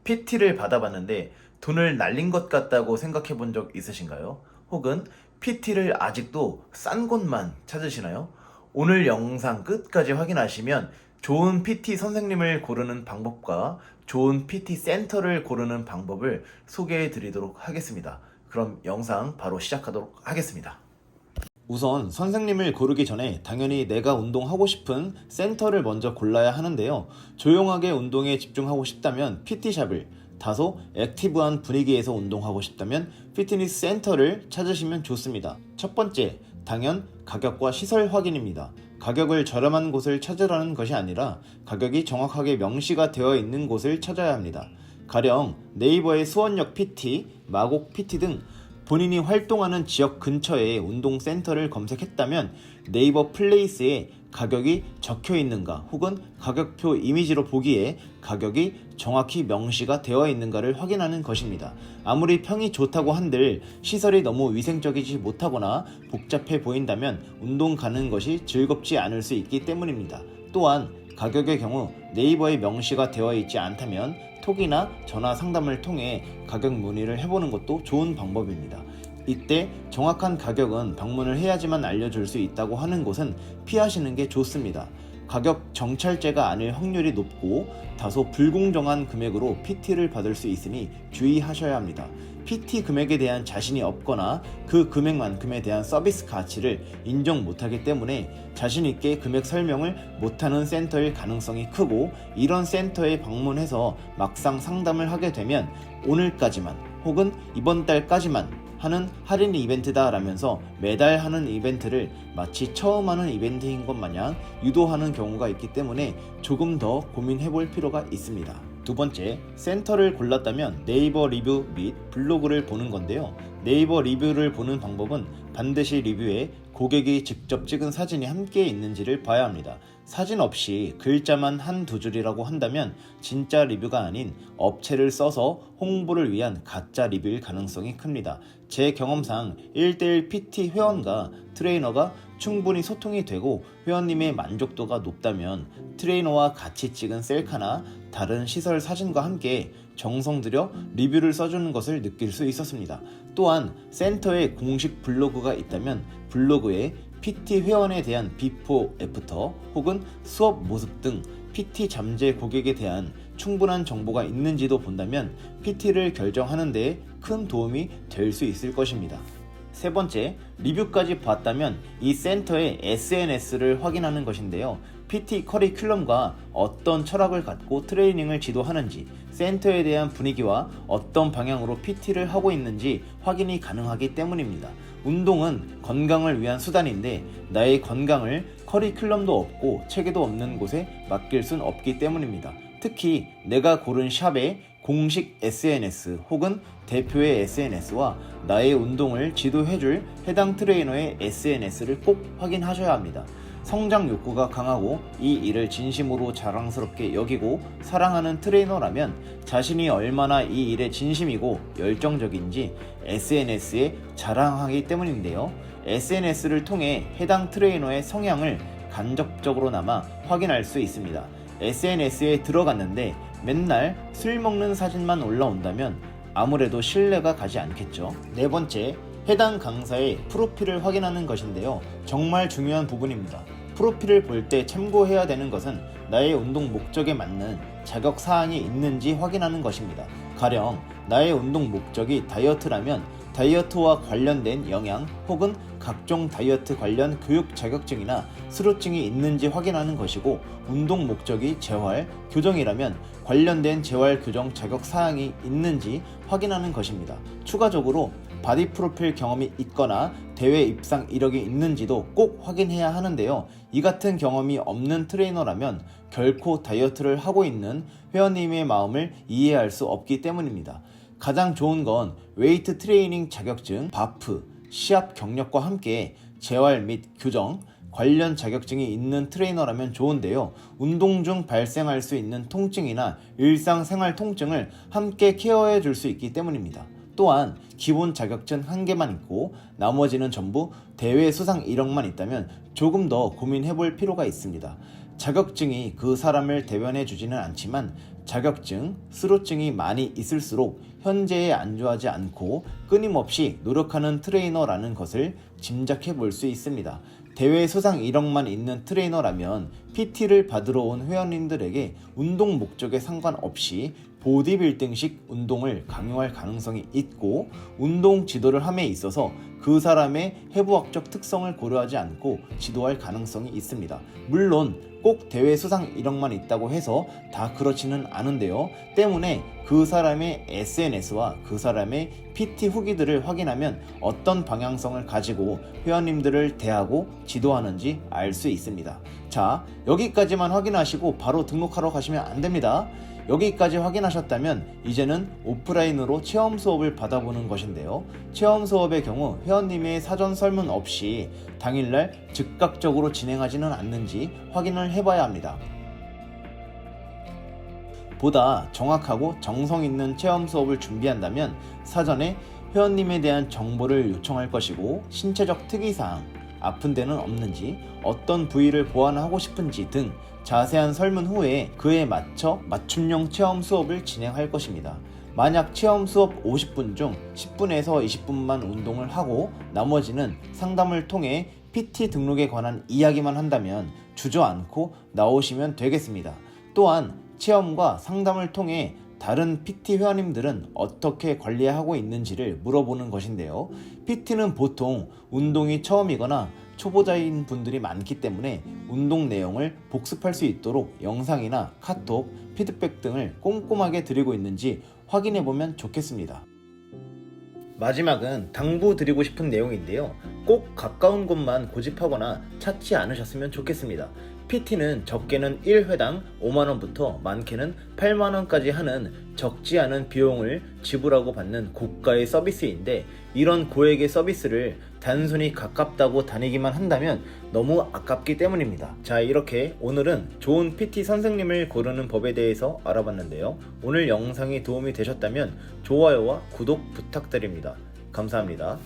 PT를 받아봤는데 돈을 날린 것 같다고 생각해 본 적 있으신가요? 혹은 PT를 아직도 싼 곳만 찾으시나요? 오늘 영상 끝까지 확인하시면 좋은 PT 선생님을 고르는 방법과 좋은 PT 센터를 고르는 방법을 소개해 드리도록 하겠습니다. 그럼 영상 바로 시작하도록 하겠습니다. 우선 선생님을 고르기 전에 당연히 내가 운동하고 싶은 센터를 먼저 골라야 하는데요. 조용하게 운동에 집중하고 싶다면 PT샵을, 다소 액티브한 분위기에서 운동하고 싶다면 피트니스 센터를 찾으시면 좋습니다. 첫 번째, 당연 가격과 시설 확인입니다. 가격을 저렴한 곳을 찾으라는 것이 아니라 가격이 정확하게 명시가 되어 있는 곳을 찾아야 합니다. 가령 네이버의 수원역 PT, 마곡 PT 등 본인이 활동하는 지역 근처에 운동센터를 검색했다면 네이버 플레이스에 가격이 적혀 있는가 혹은 가격표 이미지로 보기에 가격이 정확히 명시가 되어 있는가를 확인하는 것입니다. 아무리 평이 좋다고 한들 시설이 너무 위생적이지 못하거나 복잡해 보인다면 운동 가는 것이 즐겁지 않을 수 있기 때문입니다. 또한 가격의 경우 네이버에 명시가 되어 있지 않다면 톡이나 전화 상담을 통해 가격 문의를 해보는 것도 좋은 방법입니다. 이때 정확한 가격은 방문을 해야지만 알려줄 수 있다고 하는 곳은 피하시는 게 좋습니다. 가격 정찰제가 아닐 확률이 높고 다소 불공정한 금액으로 PT를 받을 수 있으니 주의하셔야 합니다. PT 금액에 대한 자신이 없거나 그 금액만큼에 대한 서비스 가치를 인정 못하기 때문에 자신있게 금액 설명을 못하는 센터일 가능성이 크고, 이런 센터에 방문해서 막상 상담을 하게 되면 오늘까지만 혹은 이번 달까지만 하는 할인 이벤트다 라면서 매달 하는 이벤트를 마치 처음 하는 이벤트인 것 마냥 유도하는 경우가 있기 때문에 조금 더 고민해 볼 필요가 있습니다. 두 번째, 센터를 골랐다면 네이버 리뷰 및 블로그를 보는 건데요. 네이버 리뷰를 보는 방법은 반드시 리뷰에 고객이 직접 찍은 사진이 함께 있는지를 봐야 합니다. 사진 없이 글자만 한두 줄이라고 한다면 진짜 리뷰가 아닌 업체를 써서 홍보를 위한 가짜 리뷰일 가능성이 큽니다. 제 경험상 1대1 PT 회원과 트레이너가 충분히 소통이 되고 회원님의 만족도가 높다면 트레이너와 같이 찍은 셀카나 다른 시설 사진과 함께 정성 들여 리뷰를 써주는 것을 느낄 수 있었습니다. 또한 센터에 공식 블로그가 있다면 블로그에 PT 회원에 대한 비포, 애프터 혹은 수업 모습 등 PT 잠재 고객에 대한 충분한 정보가 있는지도 본다면 PT를 결정하는 데 큰 도움이 될 수 있을 것입니다. 세 번째, 리뷰까지 봤다면 이 센터의 SNS를 확인하는 것인데요. PT 커리큘럼과 어떤 철학을 갖고 트레이닝을 지도하는지, 센터에 대한 분위기와 어떤 방향으로 PT를 하고 있는지 확인이 가능하기 때문입니다. 운동은 건강을 위한 수단인데 나의 건강을 커리큘럼도 없고 체계도 없는 곳에 맡길 순 없기 때문입니다. 특히 내가 고른 샵의 공식 SNS 혹은 대표의 SNS와 나의 운동을 지도해줄 해당 트레이너의 SNS를 꼭 확인하셔야 합니다. 성장 욕구가 강하고 이 일을 진심으로 자랑스럽게 여기고 사랑하는 트레이너라면 자신이 얼마나 이 일에 진심이고 열정적인지 SNS에 자랑하기 때문인데요. SNS를 통해 해당 트레이너의 성향을 간접적으로나마 확인할 수 있습니다. SNS에 들어갔는데 맨날 술 먹는 사진만 올라온다면 아무래도 신뢰가 가지 않겠죠. 네 번째, 해당 강사의 프로필을 확인하는 것인데요. 정말 중요한 부분입니다. 프로필을 볼 때 참고해야 되는 것은 나의 운동 목적에 맞는 자격 사항이 있는지 확인하는 것입니다. 가령 나의 운동 목적이 다이어트라면 다이어트와 관련된 영양 혹은 각종 다이어트 관련 교육 자격증이나 수료증이 있는지 확인하는 것이고, 운동 목적이 재활, 교정이라면 관련된 재활 교정 자격 사항이 있는지 확인하는 것입니다. 추가적으로 바디 프로필 경험이 있거나 대회 입상 이력이 있는지도 꼭 확인해야 하는데요. 이 같은 경험이 없는 트레이너라면 결코 다이어트를 하고 있는 회원님의 마음을 이해할 수 없기 때문입니다. 가장 좋은 건 웨이트 트레이닝 자격증, 바프, 시합 경력과 함께 재활 및 교정, 관련 자격증이 있는 트레이너라면 좋은데요. 운동 중 발생할 수 있는 통증이나 일상생활 통증을 함께 케어해 줄 수 있기 때문입니다. 또한 기본 자격증 1개만 있고 나머지는 전부 대회 수상 이력만 있다면 조금 더 고민해 볼 필요가 있습니다. 자격증이 그 사람을 대변해 주지는 않지만 자격증, 스로증이 많이 있을수록 현재에 안주하지 않고 끊임없이 노력하는 트레이너라는 것을 짐작해 볼 수 있습니다. 대회 수상 이력만 있는 트레이너라면 PT를 받으러 온 회원님들에게 운동 목적에 상관없이 보디빌딩식 운동을 강요할 가능성이 있고, 운동 지도를 함에 있어서 그 사람의 해부학적 특성을 고려하지 않고 지도할 가능성이 있습니다. 물론 꼭 대회 수상 이력만 있다고 해서 다 그렇지는 않은데요. 때문에 그 사람의 SNS와 그 사람의 PT 후기들을 확인하면 어떤 방향성을 가지고 회원님들을 대하고 지도하는지 알 수 있습니다. 자, 여기까지만 확인하시고 바로 등록하러 가시면 안 됩니다. 여기까지 확인하셨다면 이제는 오프라인으로 체험 수업을 받아보는 것인데요. 체험 수업의 경우 회원님의 사전 설문 없이 당일날 즉각적으로 진행하지는 않는지 확인을 해봐야 합니다. 보다 정확하고 정성 있는 체험 수업을 준비한다면 사전에 회원님에 대한 정보를 요청할 것이고, 신체적 특이사항, 아픈 데는 없는지, 어떤 부위를 보완하고 싶은지 등 자세한 설문 후에 그에 맞춰 맞춤형 체험 수업을 진행할 것입니다. 만약 체험 수업 50분 중 10분에서 20분만 운동을 하고 나머지는 상담을 통해 PT 등록에 관한 이야기만 한다면 주저앉고 나오시면 되겠습니다. 또한 체험과 상담을 통해 다른 PT 회원님들은 어떻게 관리하고 있는지를 물어보는 것인데요. PT는 보통 운동이 처음이거나 초보자인 분들이 많기 때문에 운동 내용을 복습할 수 있도록 영상이나 카톡, 피드백 등을 꼼꼼하게 드리고 있는지 확인해보면 좋겠습니다. 마지막은 당부드리고 싶은 내용인데요. 꼭 가까운 곳만 고집하거나 찾지 않으셨으면 좋겠습니다. PT는 적게는 1회당 5만원부터 많게는 8만원까지 하는 적지 않은 비용을 지불하고 받는 고가의 서비스인데, 이런 고액의 서비스를 단순히 가깝다고 다니기만 한다면 너무 아깝기 때문입니다. 자, 이렇게 오늘은 좋은 PT 선생님을 고르는 법에 대해서 알아봤는데요. 오늘 영상이 도움이 되셨다면 좋아요와 구독 부탁드립니다. 감사합니다.